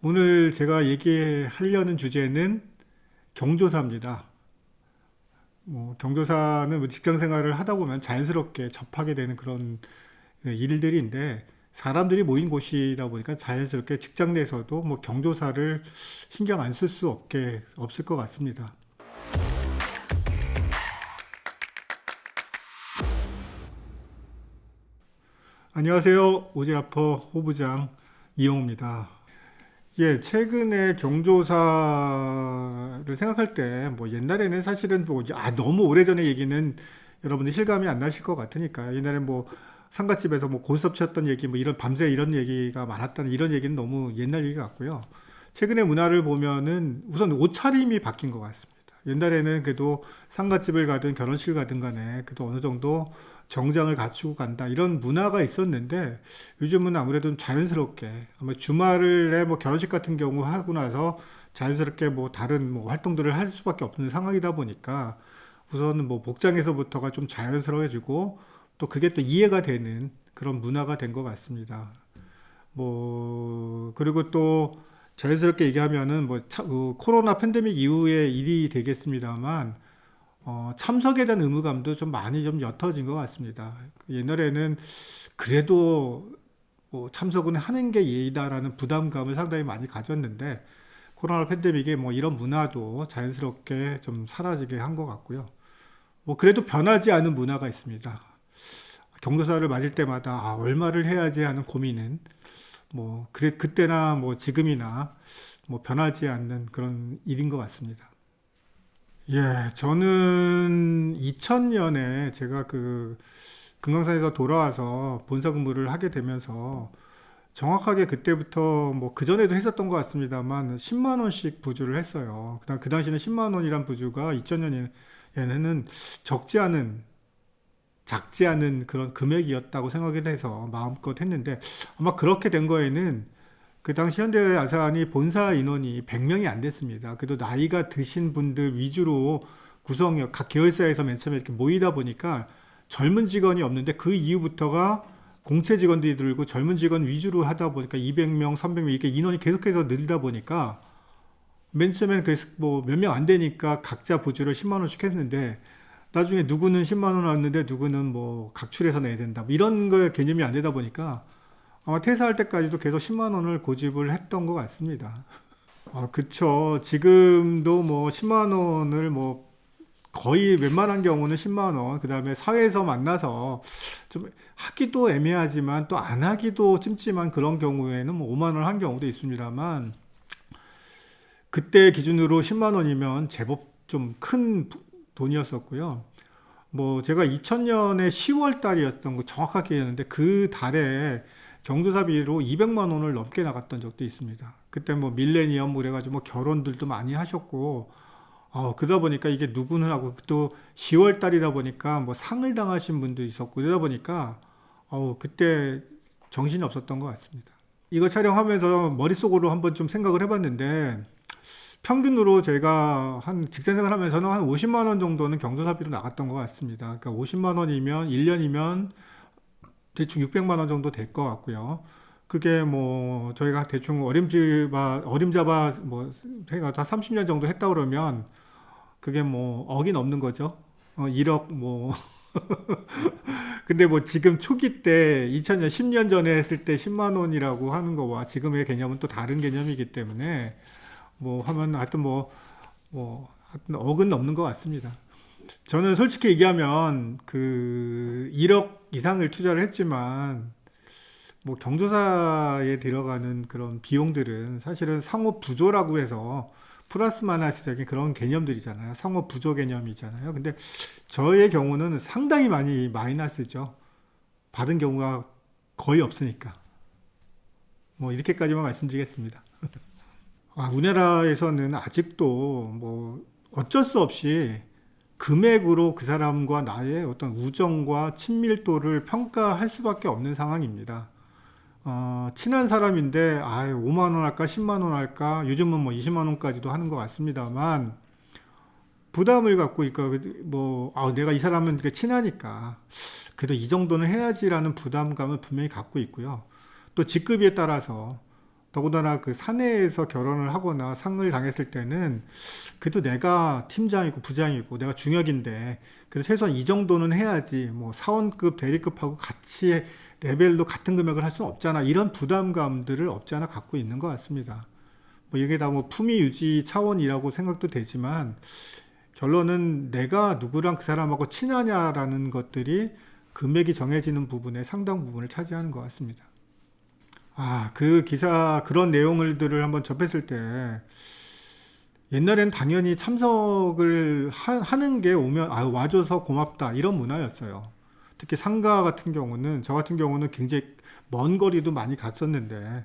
오늘 제가 얘기하려는 주제는 경조사입니다. 경조사는 뭐 직장 생활을 하다 보면 자연스럽게 접하게 되는 그런 일들인데 사람들이 모인 곳이다 보니까 자연스럽게 직장 내에서도 뭐 경조사를 신경 안 쓸 수 없을 것 같습니다. 안녕하세요. 오지라퍼 호부장 이용호입니다. 예, 최근에 경조사를 생각할 때, 뭐 옛날에는 사실은 뭐, 너무 오래전의 얘기는 여러분들 실감이 안 나실 것 같으니까. 옛날에 뭐 상갓집에서 뭐 고스톱 쳤던 얘기, 뭐 이런 밤새 이런 얘기가 많았다는 이런 얘기는 너무 옛날 얘기 같고요. 최근에 문화를 보면은 우선 옷차림이 바뀐 것 같습니다. 옛날에는 그래도 상갓집을 가든 결혼식을 가든 간에 그래도 어느 정도 정장을 갖추고 간다 이런 문화가 있었는데 요즘은 아무래도 자연스럽게 아마 주말에 뭐 결혼식 같은 경우 하고 나서 자연스럽게 뭐 다른 뭐 활동들을 할 수밖에 없는 상황이다 보니까 우선은 뭐 복장에서부터가 좀 자연스러워지고 또 그게 또 이해가 되는 그런 문화가 된 것 같습니다. 뭐 그리고 또 자연스럽게 얘기하면은 코로나 팬데믹 이후의 일이 되겠습니다만 참석에 대한 의무감도 좀 많이 좀 옅어진 것 같습니다. 옛날에는 그래도 뭐 참석은 하는 게 예의다라는 부담감을 상당히 많이 가졌는데 코로나 팬데믹에 뭐 이런 문화도 자연스럽게 좀 사라지게 한 것 같고요. 뭐 그래도 변하지 않은 문화가 있습니다. 경조사를 맞을 때마다 얼마를 해야지 하는 고민은 뭐 그래 그때나 뭐 지금이나 뭐 변하지 않는 그런 일인 것 같습니다. 예, 저는 2000년에 제가 그 금강산에서 돌아와서 본사 근무를 하게 되면서 정확하게 그때부터 뭐 그전에도 했었던 것 같습니다만 10만 원씩 부주를 했어요. 그 당시에는 10만 원이란 부주가 2000년에는 적지 않은 작지 않은 그런 금액이었다고 생각을 해서 마음껏 했는데 아마 그렇게 된 거에는 그 당시 현대아산이 본사 인원이 100명이 안 됐습니다. 그래도 나이가 드신 분들 위주로 각 계열사에서 맨 처음에 이렇게 모이다 보니까 젊은 직원이 없는데 그 이후부터가 공채 직원들이 들고 젊은 직원 위주로 하다 보니까 200명, 300명 이렇게 인원이 계속해서 늘다 보니까 맨 처음에는 뭐몇 명 안 되니까 각자 부주를 10만 원씩 했는데 나중에 누구는 10만 원 왔는데 누구는 뭐 각출해서 내야 된다. 뭐 이런 거 개념이 안 되다 보니까 아마 퇴사할 때까지도 계속 10만 원을 고집을 했던 것 같습니다. 그쵸. 지금도 뭐 10만 원을 뭐 거의 웬만한 경우는 10만 원, 그 다음에 사회에서 만나서 좀 하기도 애매하지만 또 안 하기도 찜찜한 그런 경우에는 뭐 5만 원 한 경우도 있습니다만 그때 기준으로 10만 원이면 제법 좀 큰 돈이었었고요. 뭐 제가 2000년에 10월 달이었던 거 정확하게 기억하는데 그 달에 경조사비로 200만 원을 넘게 나갔던 적도 있습니다. 그때 뭐 밀레니엄 그래가지고 뭐 결혼들도 많이 하셨고 그러다 보니까 이게 누구는 하고 또 10월 달이다 보니까 뭐 상을 당하신 분도 있었고 그러다 보니까 그때 정신이 없었던 것 같습니다. 이거 촬영하면서 머릿속으로 한번 좀 생각을 해봤는데 평균으로 제가 한 직장 생활하면서는 한 50만 원 정도는 경조사비로 나갔던 것 같습니다. 그러니까 50만 원이면 1년이면 대충 600만 원 정도 될 것 같고요. 그게 뭐 저희가 대충 어림잡아 뭐 제가 다 30년 정도 했다 그러면 그게 뭐 억이 넘는 거죠. 1억 뭐 근데 뭐 지금 초기 때 2000년 10년 전에 했을 때 10만 원이라고 하는 거와 지금의 개념은 또 다른 개념이기 때문에 뭐 하면 하여튼 하여튼 억은 넘는 것 같습니다. 저는 솔직히 얘기하면 그 1억 이상을 투자를 했지만 뭐 경조사에 들어가는 그런 비용들은 사실은 상호 부조라고 해서 플러스 마이너스적인 그런 개념들이잖아요. 상호 부조 개념이잖아요. 근데 저의 경우는 상당히 많이 마이너스죠. 받은 경우가 거의 없으니까. 뭐 이렇게까지만 말씀드리겠습니다. 우리나라에서는 아직도 뭐 어쩔 수 없이 금액으로 그 사람과 나의 어떤 우정과 친밀도를 평가할 수밖에 없는 상황입니다. 친한 사람인데 5만 원 할까 10만 원 할까 요즘은 뭐 20만 원까지도 하는 것 같습니다만 부담을 갖고 내가 이 사람은 이렇게 친하니까 그래도 이 정도는 해야지라는 부담감을 분명히 갖고 있고요. 또 직급에 따라서 더군다나 그 사내에서 결혼을 하거나 상을 당했을 때는 그래도 내가 팀장이고 부장이고 내가 중역인데 그래도 최소한 이 정도는 해야지 뭐 사원급 대리급하고 같이 레벨도 같은 금액을 할 수는 없잖아. 이런 부담감들을 없지 않아 갖고 있는 것 같습니다. 뭐 이게 다 뭐 품위 유지 차원이라고 생각도 되지만 결론은 내가 누구랑 그 사람하고 친하냐라는 것들이 금액이 정해지는 부분의 상당 부분을 차지하는 것 같습니다. 그 기사 그런 내용들을 한번 접했을 때 옛날엔 당연히 참석을 하는 게 오면 와줘서 고맙다 이런 문화였어요. 특히 상가 같은 경우는 저 같은 경우는 굉장히 먼 거리도 많이 갔었는데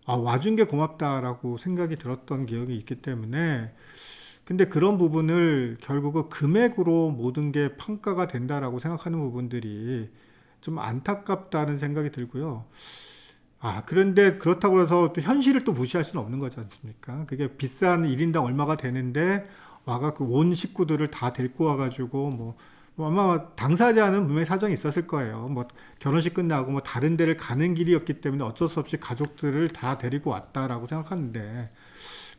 와준 게 고맙다라고 생각이 들었던 기억이 있기 때문에 근데 그런 부분을 결국은 금액으로 모든 게 평가가 된다라고 생각하는 부분들이 좀 안타깝다는 생각이 들고요. 그런데 그렇다고 해서 또 현실을 또 무시할 수는 없는 거지 않습니까? 그게 비싼 1인당 얼마가 되는데 와갖고 온 식구들을 다 데리고 와가지고 뭐 아마 당사자는 분명히 사정이 있었을 거예요. 뭐 결혼식 끝나고 뭐 다른 데를 가는 길이었기 때문에 어쩔 수 없이 가족들을 다 데리고 왔다라고 생각하는데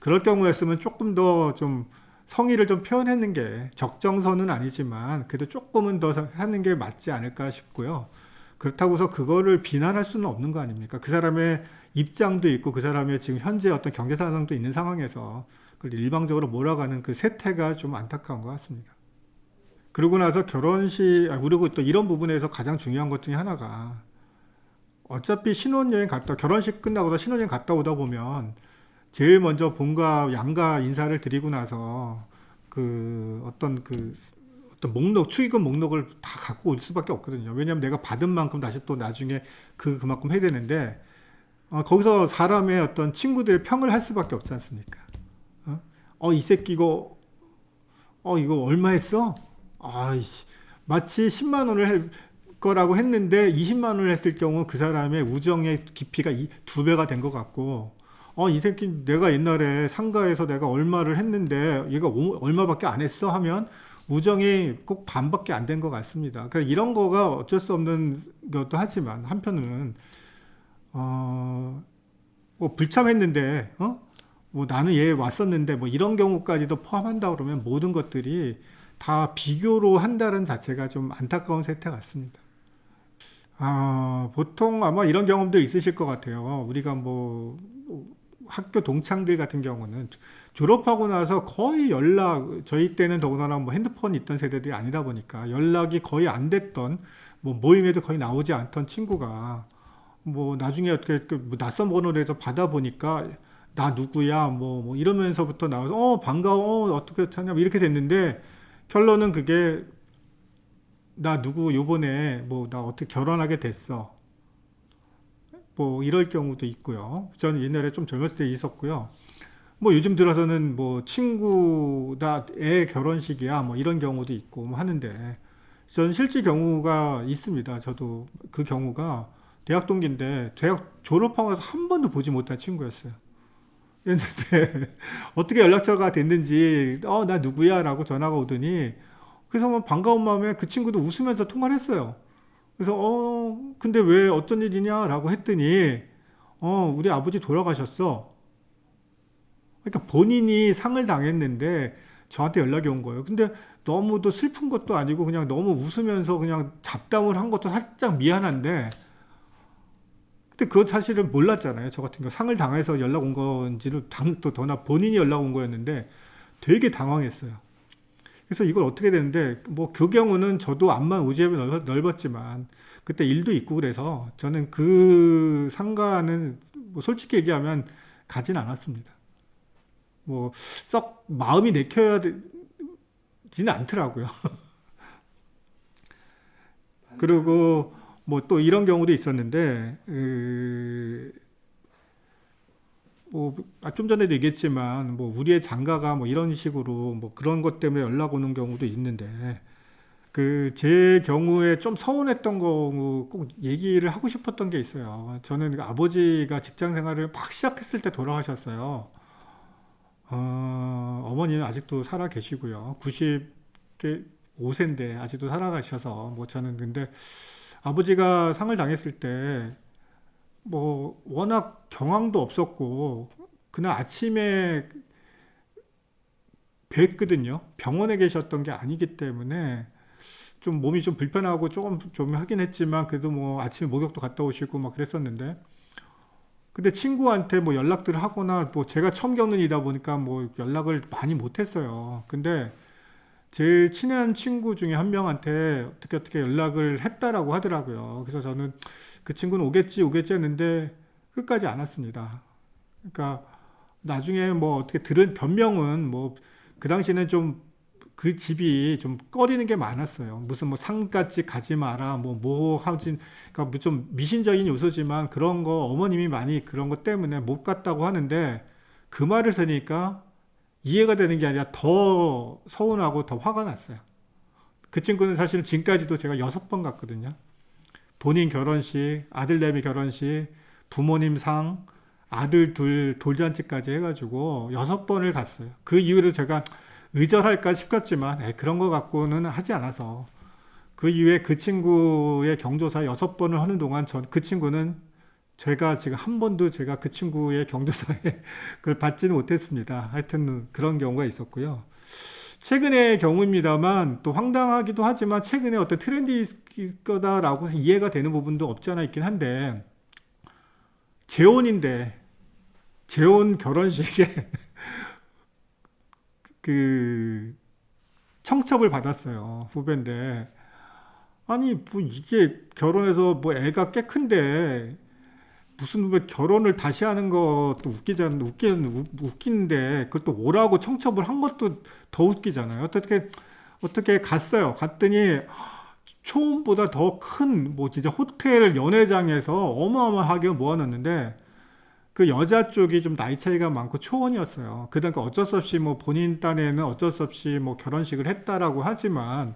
그럴 경우였으면 조금 더 좀 성의를 좀 표현했는 게 적정선은 아니지만 그래도 조금은 더 하는 게 맞지 않을까 싶고요. 그렇다고 해서 그거를 비난할 수는 없는 거 아닙니까? 그 사람의 입장도 있고 그 사람의 지금 현재 어떤 경제 상황도 있는 상황에서 그걸 일방적으로 몰아가는 그 세태가 좀 안타까운 것 같습니다. 그러고 나서 그리고 또 이런 부분에서 가장 중요한 것 중에 하나가 어차피 신혼여행 갔다 결혼식 끝나고 신혼여행 갔다 오다 보면 제일 먼저 본가 양가 인사를 드리고 나서 어떤 목록, 축의금 목록을 다 갖고 올 수밖에 없거든요. 왜냐하면 내가 받은 만큼 다시 또 나중에 그만큼 해야 되는데 거기서 사람의 어떤 친구들의 평을 할 수밖에 없지 않습니까? 이 새끼 이거 얼마 했어? 마치 10만 원을 할 거라고 했는데 20만 원을 했을 경우 그 사람의 우정의 깊이가 2배가 된 것 같고 이 새끼 내가 옛날에 상가에서 내가 얼마를 했는데 얘가 얼마밖에 안 했어 하면 우정이 꼭 반밖에 안 된 것 같습니다. 그러니까 이런 거가 어쩔 수 없는 것도 하지만 한편으로는 뭐 불참했는데 뭐 나는 얘 왔었는데 뭐 이런 경우까지도 포함한다 그러면 모든 것들이 다 비교로 한다는 자체가 좀 안타까운 세태 같습니다. 보통 아마 이런 경험도 있으실 것 같아요. 우리가 뭐 학교 동창들 같은 경우는 졸업하고 나서 거의 저희 때는 더군다나 뭐 핸드폰 있던 세대들이 아니다 보니까 연락이 거의 안 됐던 뭐 모임에도 거의 나오지 않던 친구가 뭐 나중에 어떻게 뭐 낯선 번호를 해서 받아보니까 나 누구야 뭐 이러면서부터 나와서 반가워 어떻게 찾냐 이렇게 됐는데 결론은 그게 나 누구 요번에 뭐 나 어떻게 결혼하게 됐어 뭐 이럴 경우도 있고요. 저는 옛날에 좀 젊었을 때 있었고요. 뭐 요즘 들어서는 뭐 친구다 애 결혼식이야 뭐 이런 경우도 있고 뭐 하는데 전 실제 경우가 있습니다. 저도 그 경우가 대학 동기인데 대학 졸업하고 나서 한 번도 보지 못한 친구였어요. 그랬는데 어떻게 연락처가 됐는지 나 누구야 라고 전화가 오더니 그래서 뭐 반가운 마음에 그 친구도 웃으면서 통화를 했어요. 그래서 근데 왜 어떤 일이냐라고 했더니 우리 아버지 돌아가셨어. 그러니까 본인이 상을 당했는데 저한테 연락이 온 거예요. 근데 너무도 슬픈 것도 아니고 그냥 너무 웃으면서 그냥 잡담을 한 것도 살짝 미안한데 근데 그거 사실은 몰랐잖아요. 저 같은 경우 상을 당해서 연락 온 건지를 또 더나 본인이 연락 온 거였는데 되게 당황했어요. 그래서 이걸 어떻게 되는데 뭐 그 경우는 저도 암만 오지랖이 넓었지만 그때 일도 있고 그래서 저는 그 상가는 뭐 솔직히 얘기하면 가진 않았습니다. 뭐 썩 마음이 내켜야 되지는 않더라고요. 그리고 뭐 또 이런 경우도 있었는데 좀 전에도 얘기했지만 뭐 우리의 장가가 뭐 이런 식으로 뭐 그런 것 때문에 연락 오는 경우도 있는데 제 경우에 좀 서운했던 경우 꼭 얘기를 하고 싶었던 게 있어요. 저는 아버지가 직장 생활을 막 시작했을 때 돌아가셨어요. 어머니는 아직도 살아 계시고요. 95세인데 아직도 살아가셔서 뭐 저는 근데 아버지가 상을 당했을 때 뭐 워낙 경황도 없었고 그날 아침에 뵀거든요. 병원에 계셨던 게 아니기 때문에 좀 몸이 좀 불편하고 조금 좀 하긴 했지만 그래도 뭐 아침에 목욕도 갔다 오시고 막 그랬었는데 근데 친구한테 뭐 연락들을 하거나 뭐 제가 처음 겪는 일이다 보니까 뭐 연락을 많이 못 했어요. 근데 제일 친한 친구 중에 한 명한테 어떻게 연락을 했다라고 하더라고요. 그래서 저는 그 친구는 오겠지 했는데 끝까지 안 왔습니다. 그러니까 나중에 뭐 어떻게 들은 변명은 뭐 그 당시에는 좀 그 집이 좀 꺼리는 게 많았어요. 무슨 뭐 상가집 가지 마라, 뭐 하진, 그러니까 뭐 좀 미신적인 요소지만 그런 거 어머님이 많이 그런 것 때문에 못 갔다고 하는데 그 말을 들으니까 이해가 되는 게 아니라 더 서운하고 더 화가 났어요. 그 친구는 사실 지금까지도 제가 6번 갔거든요. 본인 결혼식, 아들내미 결혼식, 부모님 상, 아들 둘 돌잔치까지 해가지고 6번을 갔어요. 그 이후로 제가 의절할까 싶었지만 그런 거 갖고는 하지 않아서 그 이후에 그 친구의 경조사 6번을 하는 동안 그 친구는 제가 지금 한 번도 제가 그 친구의 경조사에 그걸 받지는 못했습니다. 하여튼 그런 경우가 있었고요. 최근의 경우입니다만 또 황당하기도 하지만 최근에 어떤 트렌드일 거다라고 이해가 되는 부분도 없지 않아 있긴 한데 재혼인데 재혼 결혼식에 그 청첩을 받았어요. 후배인데 아니 뭐 이게 결혼해서 뭐 애가 꽤 큰데 무슨 왜 결혼을 다시 하는 것도 웃기잖아. 웃기는데 그걸 또 오라고 청첩을 한 것도 더 웃기잖아요. 어떻게 갔어요. 갔더니 초음보다 더 큰 뭐 진짜 호텔 연회장에서 어마어마하게 모아놨는데 그 여자 쪽이 좀 나이 차이가 많고 초혼이었어요. 그러니까 어쩔 수 없이 뭐 본인 딴에는 어쩔 수 없이 뭐 결혼식을 했다라고 하지만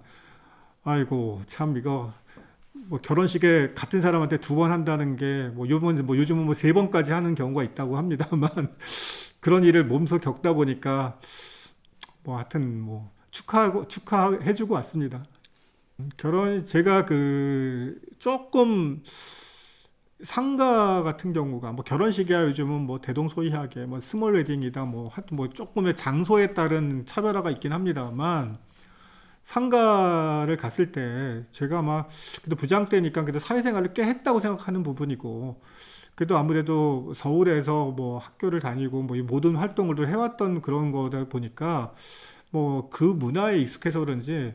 아이고 참 이거 뭐 결혼식에 같은 사람한테 2번 한다는 게 뭐 요즘은 뭐 3번까지 하는 경우가 있다고 합니다만 그런 일을 몸소 겪다 보니까 뭐 하여튼 뭐 축하해주고 왔습니다. 제가 그 조금 상가 같은 경우가 뭐 결혼식이야 요즘은 뭐 대동소이하게 뭐 스몰 웨딩이다 뭐 하여튼 뭐 조금의 장소에 따른 차별화가 있긴 합니다만 상가를 갔을 때 제가 막 그래도 부장 때니까 그래도 사회생활을 꽤 했다고 생각하는 부분이고 그래도 아무래도 서울에서 뭐 학교를 다니고 뭐 이 모든 활동을 해왔던 그런 거다 보니까 뭐 그 문화에 익숙해서 그런지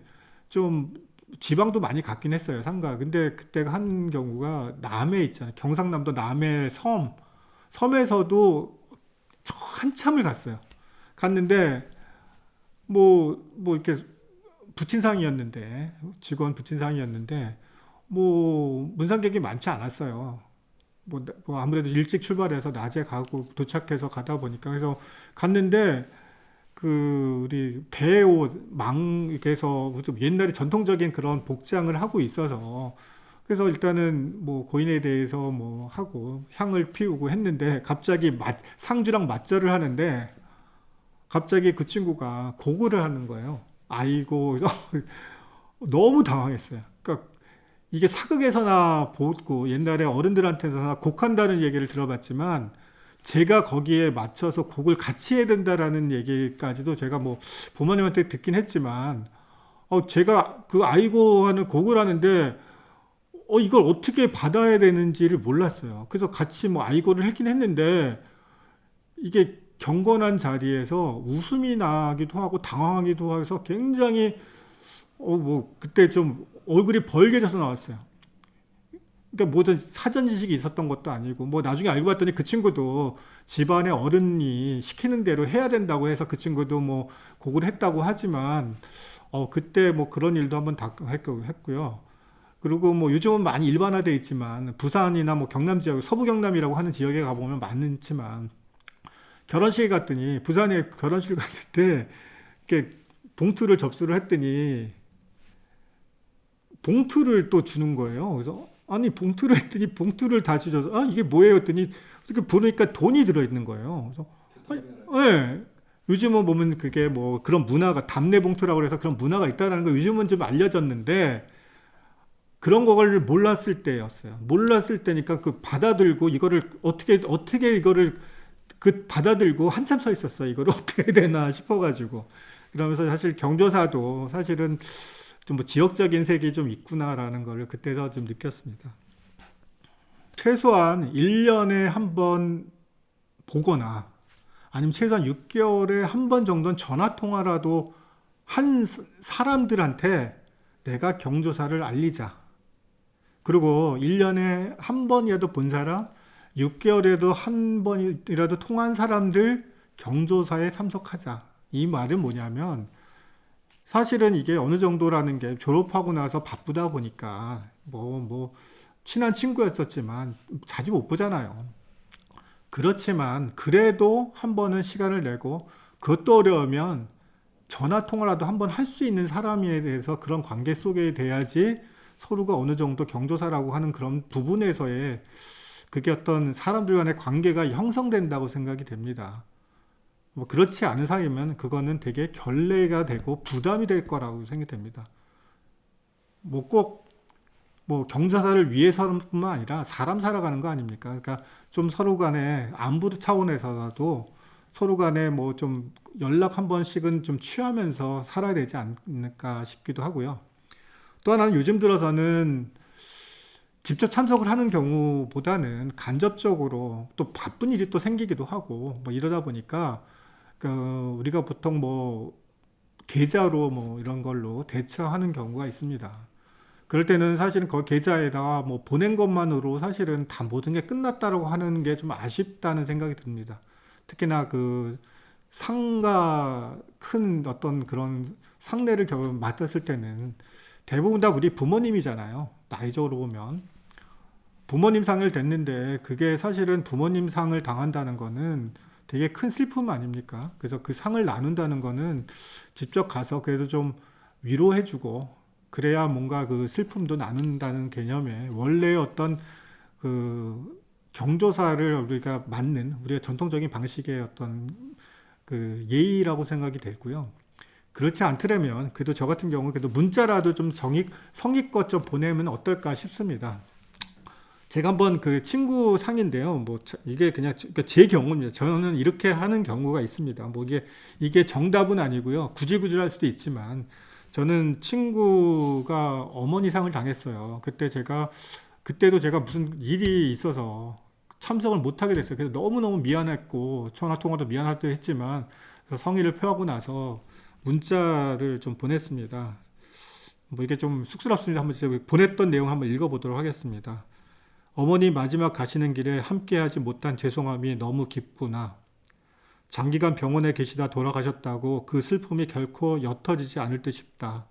좀 지방도 많이 갔긴 했어요 상가. 근데 그때가 한 경우가 남해 있잖아요. 경상남도 남해 섬에서도 한참을 갔어요. 갔는데 뭐 이렇게 부친상이었는데 직원 부친상이었는데 뭐 문상객이 많지 않았어요. 뭐 아무래도 일찍 출발해서 낮에 가고 도착해서 가다 보니까 그래서 갔는데 그 우리 배옷 이렇게 해서 좀 옛날에 전통적인 그런 복장을 하고 있어서 그래서 일단은 뭐 고인에 대해서 뭐 하고 향을 피우고 했는데 갑자기 상주랑 맞절을 하는데 갑자기 그 친구가 고구를 하는 거예요. 아이고 너무 당황했어요. 그러니까 이게 사극에서나 보고 옛날에 어른들한테서나 곡한다는 얘기를 들어봤지만 제가 거기에 맞춰서 곡을 같이 해야 된다라는 얘기까지도 제가 뭐 부모님한테 듣긴 했지만 제가 그 아이고 하는 곡을 하는데 이걸 어떻게 받아야 되는지를 몰랐어요. 그래서 같이 뭐 아이고를 했긴 했는데 이게 경건한 자리에서 웃음이 나기도 하고 당황하기도 해서 굉장히 뭐 그때 좀 얼굴이 벌개져서 나왔어요. 그러니까 모든 사전 지식이 있었던 것도 아니고 뭐 나중에 알고 봤더니 그 친구도 집안의 어른이 시키는 대로 해야 된다고 해서 그 친구도 뭐 곡을 했다고 하지만 그때 뭐 그런 일도 한번 했고요. 그리고 뭐 요즘은 많이 일반화되어 있지만 부산이나 뭐 경남 지역, 서부 경남이라고 하는 지역에 가보면 많지만 결혼식에 갔더니 부산에 결혼식을 갔을 때 이렇게 봉투를 접수를 했더니 봉투를 또 주는 거예요. 그래서 아니 봉투를 했더니 봉투를 다시 줘서 이게 뭐예요? 했더니 이렇게 보니까 돈이 들어있는 거예요. 그래서 네. 요즘은 보면 그게 뭐 그런 문화가 답례 봉투라고 해서 그런 문화가 있다는 거 요즘은 좀 알려졌는데 그런 거를 몰랐을 때였어요. 몰랐을 때니까 그 받아들고 이거를 어떻게 이거를 그 받아들고 한참 서 있었어요. 이걸 어떻게 해야 되나 싶어가지고. 그러면서 사실 경조사도 사실은 좀 뭐 지역적인 색이 좀 있구나라는 걸 그때서 좀 느꼈습니다. 최소한 1년에 한 번 보거나 아니면 최소한 6개월에 한 번 정도는 전화 통화라도 한 사람들한테 내가 경조사를 알리자. 그리고 1년에 한 번이라도 본 사람, 6개월에도 한 번이라도 통한 사람들 경조사에 참석하자. 이 말은 뭐냐면 사실은 이게 어느 정도라는 게 졸업하고 나서 바쁘다 보니까 친한 친구였었지만 자주 못 보잖아요. 그렇지만 그래도 한 번은 시간을 내고 그것도 어려우면 전화 통화라도 한 번 할 수 있는 사람에 대해서 그런 관계 속에 돼야지 서로가 어느 정도 경조사라고 하는 그런 부분에서의 그게 어떤 사람들 간의 관계가 형성된다고 생각이 됩니다. 뭐 그렇지 않은 사이면 그거는 되게 결례가 되고 부담이 될 거라고 생각됩니다. 뭐 꼭 뭐 경조사를 위해서뿐만 아니라 사람 살아가는 거 아닙니까? 그러니까 좀 서로 간에 안부 차원에서라도 서로 간에 뭐 좀 연락 한 번씩은 좀 취하면서 살아야 되지 않을까 싶기도 하고요. 또 하나는 요즘 들어서는 직접 참석을 하는 경우보다는 간접적으로 또 바쁜 일이 또 생기기도 하고 뭐 이러다 보니까 우리가 보통 뭐 계좌로 뭐 이런 걸로 대처하는 경우가 있습니다. 그럴 때는 사실은 그 계좌에다가 뭐 보낸 것만으로 사실은 다 모든 게 끝났다라고 하는 게 좀 아쉽다는 생각이 듭니다. 특히나 그 상가 큰 어떤 그런 상례를 맡았을 때는 대부분 다 우리 부모님이잖아요. 나이적으로 보면. 부모님 상을 댔는데 그게 사실은 부모님 상을 당한다는 거는 되게 큰 슬픔 아닙니까? 그래서 그 상을 나눈다는 거는 직접 가서 그래도 좀 위로해주고 그래야 뭔가 그 슬픔도 나눈다는 개념에 원래 어떤 그 경조사를 우리가 맞는 우리가 전통적인 방식의 어떤 그 예의라고 생각이 되고요. 그렇지 않더라면 그래도 저 같은 경우 그래도 문자라도 좀 성의껏 좀 보내면 어떨까 싶습니다. 제가 한번 그 친구 상인데요. 뭐 이게 그냥 제 경우입니다. 저는 이렇게 하는 경우가 있습니다. 뭐 이게 정답은 아니고요. 구질구질할 수도 있지만 저는 친구가 어머니 상을 당했어요. 그때도 제가 무슨 일이 있어서 참석을 못하게 됐어요. 그래서 너무너무 미안했고 전화통화도 미안하다 했지만 성의를 표하고 나서 문자를 좀 보냈습니다. 뭐 이게 좀 쑥스럽습니다. 한번 제가 보냈던 내용 한번 읽어보도록 하겠습니다. 어머니 마지막 가시는 길에 함께하지 못한 죄송함이 너무 깊구나. 장기간 병원에 계시다 돌아가셨다고 그 슬픔이 결코 옅어지지 않을 듯 싶다.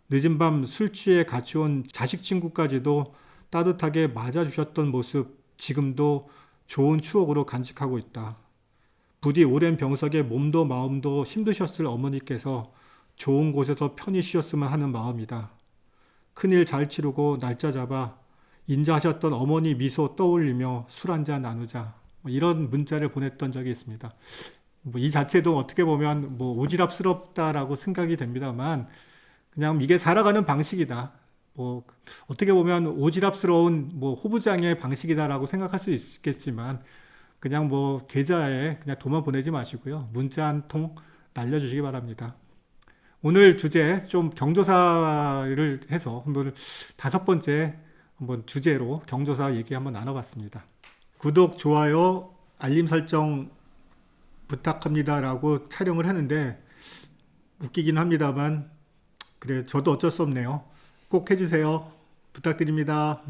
늦은 밤 술 취해 같이 온 자식 친구까지도 따뜻하게 맞아주셨던 모습 지금도 좋은 추억으로 간직하고 있다. 부디 오랜 병석에 몸도 마음도 힘드셨을 어머니께서 좋은 곳에서 편히 쉬었으면 하는 마음이다. 큰일 잘 치르고 날짜 잡아 인자하셨던 어머니 미소 떠올리며 술 한잔 나누자. 이런 문자를 보냈던 적이 있습니다. 이 자체도 어떻게 보면 오지랖스럽다라고 생각이 됩니다만 그냥 이게 살아가는 방식이다. 어떻게 보면 오지랖스러운 호부장의 방식이다라고 생각할 수 있겠지만 그냥 계좌에 그냥 돈만 보내지 마시고요. 문자 한 통 날려주시기 바랍니다. 오늘 주제 좀 경조사를 해서 한번 5번째 한번 주제로 경조사 얘기 한번 나눠봤습니다. 구독, 좋아요, 알림 설정 부탁합니다 라고 촬영을 하는데 웃기긴 합니다만 그래 저도 어쩔 수 없네요. 꼭 해주세요. 부탁드립니다.